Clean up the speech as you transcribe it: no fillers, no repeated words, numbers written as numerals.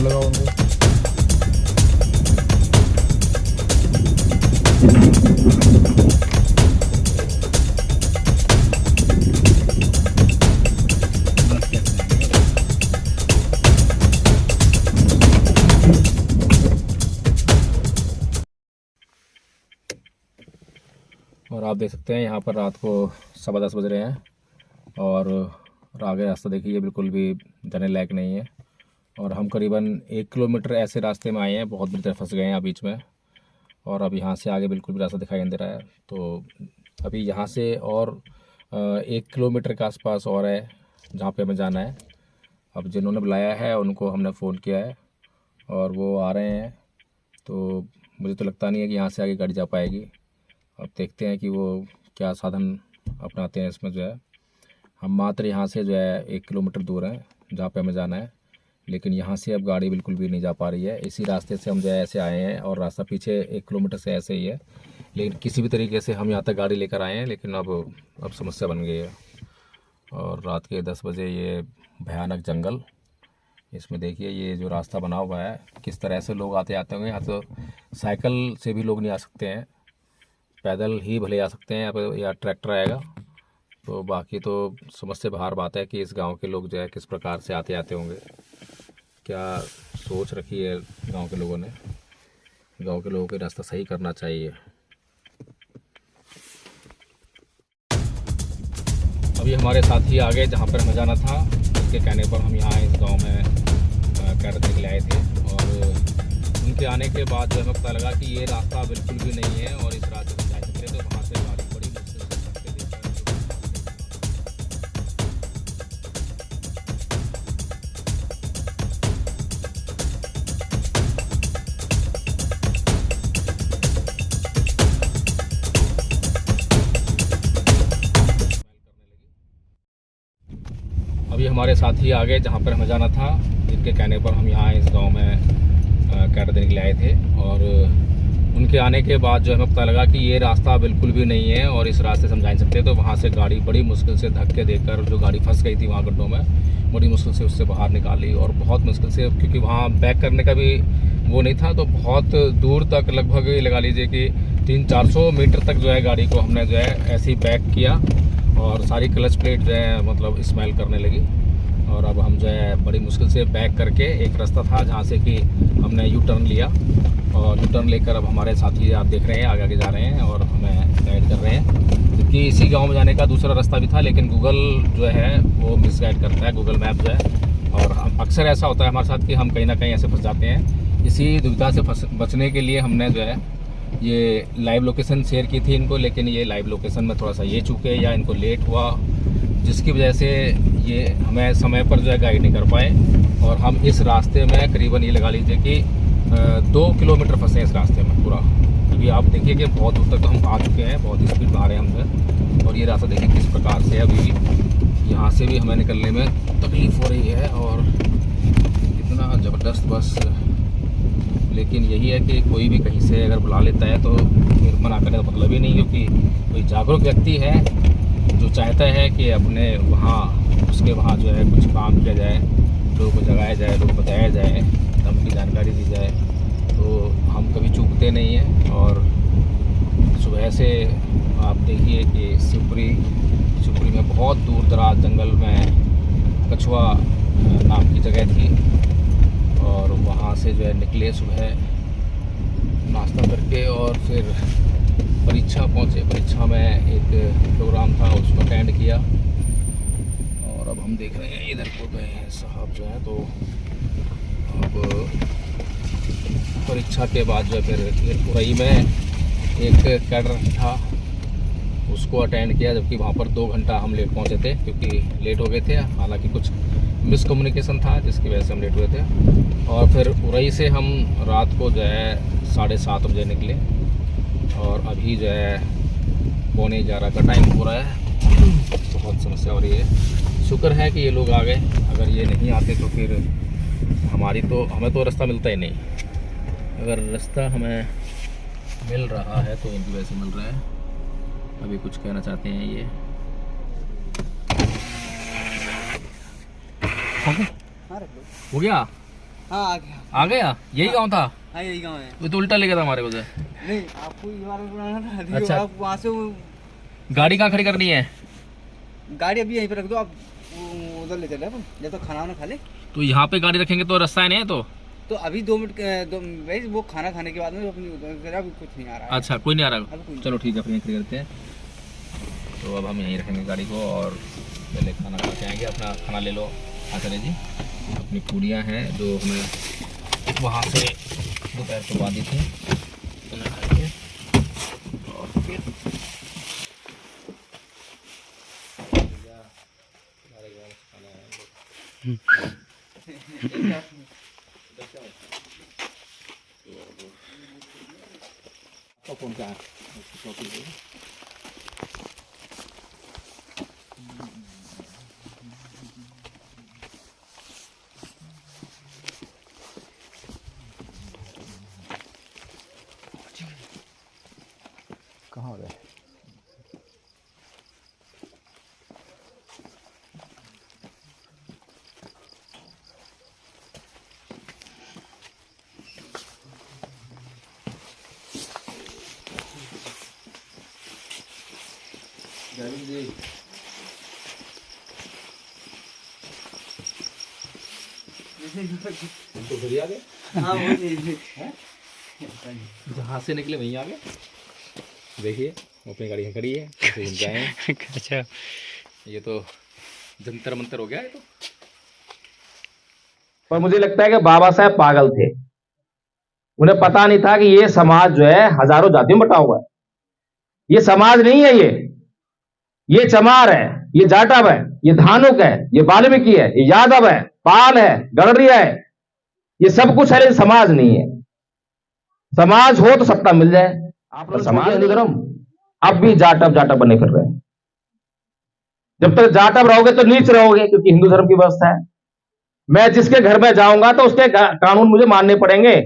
Phone लगाओ उनको। और आप देख सकते हैं यहाँ पर रात को 10:15 बज रहे हैं और आगे रास्ता देखिए, ये बिल्कुल भी जाने लायक नहीं है। और हम करीबन 1 किलोमीटर ऐसे रास्ते में आए हैं, बहुत बुरी तरह फंस गए हैं बीच में। और अब यहाँ से आगे बिल्कुल भी रास्ता दिखाई नहीं दे रहा है। तो अभी यहाँ से और 1 किलोमीटर के आसपास और है जहाँ पे हमें जाना है। अब जिन्होंने बुलाया है उनको हमने फ़ोन किया है और वो आ रहे हैं। तो मुझे तो लगता नहीं है कि यहाँ से आगे गाड़ी जा पाएगी। अब देखते हैं कि वो क्या साधन अपनाते हैं इसमें। जो है हम मात्र यहाँ से जो है 1 किलोमीटर दूर हैं जहाँ पे हमें जाना है, लेकिन यहाँ से अब गाड़ी बिल्कुल भी नहीं जा पा रही है। इसी रास्ते से हम जो है ऐसे आए हैं और रास्ता पीछे 1 किलोमीटर से ऐसे ही है, लेकिन किसी भी तरीके से हम यहाँ तक गाड़ी लेकर आए हैं, लेकिन अब समस्या बन गई है। और रात के 10 बजे ये भयानक जंगल, इसमें देखिए ये जो रास्ता बना हुआ है किस तरह से लोग आते होंगे। यहाँ तो साइकिल से भी लोग नहीं आ सकते हैं, पैदल ही भले आ सकते हैं यहाँ पर, या ट्रैक्टर आएगा। तो बाकी तो समझ से बाहर बात है कि इस गांव के लोग जो है किस प्रकार से आते होंगे। क्या सोच रखी है गांव के लोगों ने। गांव के लोगों को रास्ता सही करना चाहिए। अभी हमारे साथी आ गए जहाँ पर हमें जाना था, उसके कहने पर हम यहाँ इस गांव में कैद के लिए आए थे। और उनके आने के बाद जो हमें पता लगा कि ये रास्ता बिल्कुल भी नहीं है और इस रास्ते से जा सकते, तो वहाँ से गाड़ी बड़ी मुश्किल से सकते देकर। अभी हमारे साथी आ गए जहाँ पर हमें जाना था, जिनके कहने पर हम यहाँ इस गांव में कैद देने के लिए आए थे। और उनके आने के बाद जो हमें पता लगा कि ये रास्ता बिल्कुल भी नहीं है और इस रास्ते से हम जा नहीं सकते, तो वहाँ से गाड़ी बड़ी मुश्किल से धक्के देकर, जो गाड़ी फंस गई थी वहाँ गड्ढों में, बड़ी मुश्किल से उससे बाहर निकाली। और बहुत मुश्किल से, क्योंकि वहाँ बैक करने का भी वो नहीं था, तो बहुत दूर तक, लगभग लगा लीजिए कि 300-400 मीटर तक जो है गाड़ी को हमने जो है ऐसे ही बैक किया और सारी क्लच प्लेट जो है मतलब स्मेल करने लगी। और अब हम जो है बड़ी मुश्किल से बैक करके, एक रास्ता था जहाँ से कि हमने यू टर्न लिया, और यू टर्न लेकर अब हमारे साथी आप देख रहे हैं आगे जा रहे हैं और हमें गाइड कर रहे हैं। जबकि इसी गांव में जाने का दूसरा रास्ता भी था, लेकिन गूगल जो है वो मिसगाइड करता है, गूगल मैप जो है। और अक्सर ऐसा होता है हमारे साथ कि हम कहीं ना कहीं ऐसे फंस जाते हैं। इसी दुविधा से बचने के लिए हमने जो है ये लाइव लोकेशन शेयर की थी इनको, लेकिन ये लाइव लोकेशन में थोड़ा सा ये चूके या इनको लेट हुआ, जिसकी वजह से ये हमें समय पर जो है गाइड नहीं कर पाए। और हम इस रास्ते में करीबन ये लगा लीजिए कि 2 किलोमीटर फंसे इस रास्ते में पूरा। अभी आप देखिए कि बहुत दूर तक तो हम आ चुके हैं, बहुत स्पीड में आ रहे हैं हम। और ये रास्ता देखिए किस प्रकार से, अभी यहाँ से भी हमें निकलने में तकलीफ़ हो रही है और कितना ज़बरदस्त बस। लेकिन यही है कि कोई भी कहीं से अगर बुला लेता है तो फिर मना करने का मतलब ही नहीं, क्योंकि कोई जागरूक व्यक्ति है जो चाहता है कि अपने वहाँ उसके वहाँ जो है कुछ काम किया जाए, लोगों को जगाया जाए, लोगों को बताया जाए, धर्म की जानकारी दी जाए, तो हम कभी चूकते नहीं हैं। और सुबह से आप देखिए कि शिवपुरी में बहुत दूर दराज जंगल में कछुआ नाम की जगह थी, और वहाँ से जो है निकले सुबह नाश्ता करके और फिर परीक्षा पहुँचे। परीक्षा में एक प्रोग्राम था, उसको अटेंड किया। और अब हम देख रहे हैं इधर को गए हैं साहब जो है। तो अब परीक्षा के बाद जो है फिर उरई में एक कैडर था, उसको अटेंड किया, जबकि वहाँ पर 2 घंटा हम लेट पहुँचे थे, क्योंकि लेट हो गए थे। हालांकि कुछ मिसकम्युनिकेशन था जिसकी वजह से हम लेट हुए थे। और फिर उरई से हम रात को जो है 7:30 बजे निकले और अभी जो है 11:15 का टाइम हो रहा है। बहुत समस्या हो रही है। शुक्र है कि ये लोग आ गए, अगर ये नहीं आते तो फिर हमें तो रास्ता मिलता ही नहीं। अगर रास्ता हमें मिल रहा है तो इनकी वजह से मिल रहा है। अभी कुछ कहना चाहते हैं ये। हो गया। हाँ आ गया। आ गया, यही गांव था? हाँ यही गाँव है। वो तो उल्टा ले गया था हमारे को से। नहीं आपको ये वाला बनाना था। देखो, अच्छा। आप वहाँ से गाड़ी कहाँ खड़ी करनी है? गाड़ी अभी यहीं पे रख दो आप, उधर ले चले अपन जब तक खाना वाना खा ले। तो यहाँ पे गाड़ी रखेंगे तो रास्ता नहीं है तो अभी 2 मिनट भाई वो खाना खाने के बाद में अपनी उधर अभी कुछ नहीं आ रहा है। अच्छा, कोई नहीं आ रहा। अभी कोई चलो ठीक है, फिर यहीं खड़ी करते हैं। तो अब हम यहीं रखेंगे गाड़ी को और पहले खाना खा के आएंगे। अपना खाना ले लो आचार्य जी। अपनी पूड़ियाँ हैं जो हमें वहाँ से दोपहर को बांधी थी, उन्हें खाएंगे और फिर फोन क्या है? कहाँ हो रहा है? तो घर ही आ गए। हाँ वो जहाँ से निकले वहीं आ गए। देखिए अपनी गाड़ी यहाँ खड़ी है, ऐसे घूम के आए हैं। अच्छा ये तो जंतर मंतर हो गया है। तो पर मुझे लगता है कि बाबा साहब पागल थे। उन्हें पता नहीं था कि ये समाज जो है हजारों जातियों में बटा हुआ है। ये समाज नहीं है, ये चमार है, ये जाटव है, ये धानुक है, ये वाल्मीकि है, ये यादव है, पाल है, गडरिया है, ये सब कुछ है, लेकिन समाज नहीं है। समाज हो तो सत्ता मिल जाए। आप लोग समाज हिंदू धर्म अब भी जाटव जाटव बने फिर रहे हैं। जब तक जाटव रहोगे तो नीच रहोगे, क्योंकि हिंदू धर्म की व्यवस्था है। मैं जिसके घर में जाऊंगा तो उसके कानून मुझे मानने पड़ेंगे।